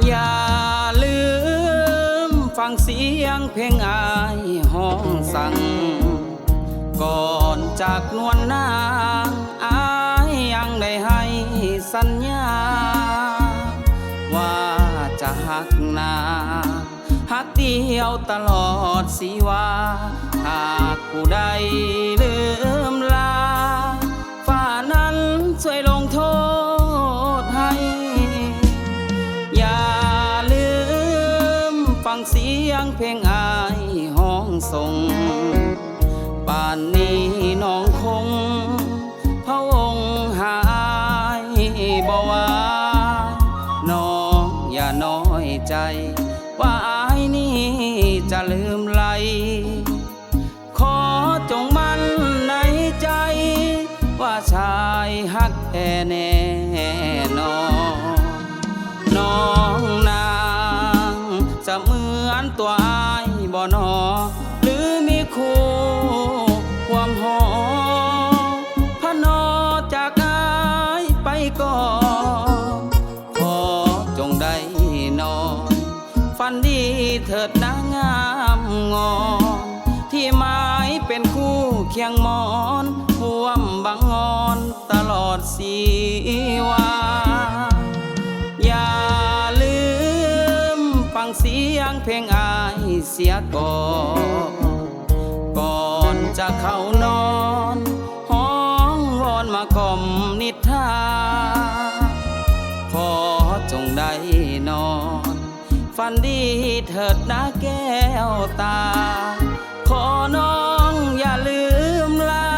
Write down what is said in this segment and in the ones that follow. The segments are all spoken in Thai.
อย่าลืมฟังเสียงเพลงอายห้องสั่งก่อนจากนวลนางอายยังได้ให้สัญญาว่าจะหักนาหักเดียวตลอดสิว่าหากผู้ใดลืมลาฝ่านั้นช่วยลงโทษให้อย่าลืมฟังเสียงเพลงอายห้องส่งป่านนี้น้องคงพะวงหายบ่ว่าน้องอย่าน้อยใจว่าอายนี่จะลืมไหลขอจงมั่นในใจว่าชายฮักแท้แน่นอนน้องนางจะเหมือนตัวอายบ่นอหรือมีคู่ความหอพะนอจากอายไปก่อนขอจงได้นอนฝันดีเถิดนางงามงอนที่หมายเป็นคู่เคียงหมอนห่วมบังงอนตลอดสีวาอย่าลืมฟังเสียงเพลงอายเสียก่อนจะเข้านอนห้องวอนมากล่อมนิทราขอจงได้นอนฝันดีเถิดนะแก้วตาขอน้องอย่าลืมลา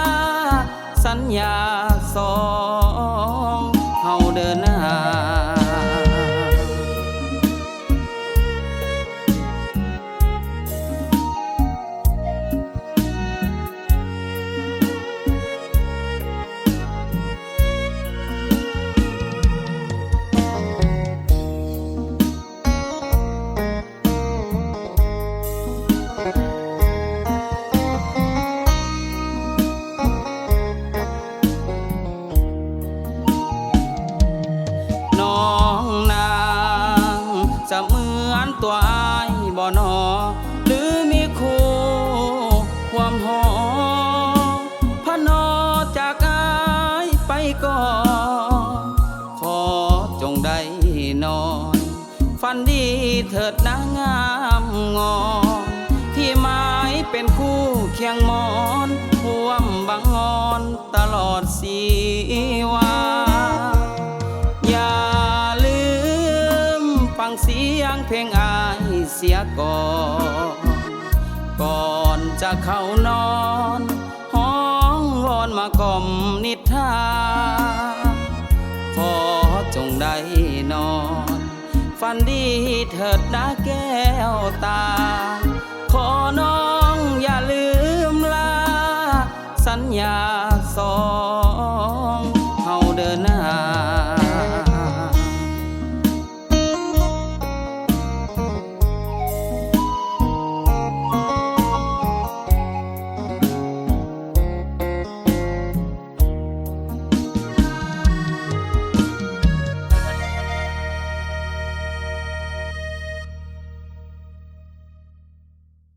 สัญญาสองเฮาเดินหน้าน้องนางจะเหมือนตัวอายบ่นอหรือมีคู่ความหอพะนอจากอายไปก่อนขอจงได้นอนฝันดีเถิดนางงามงอนที่หมายเป็นคู่เคียงหมอนห่วมบังงอนตลอดสีวาอย่าลืมฟังเสียงเพลงอายเสียก่อนจะเข้านอนห้องวอนมากล่อมนิทราขอจงได้นอนฝันดีเถิดนะแก้วตาขอน้องอย่าลืมลาสัญญา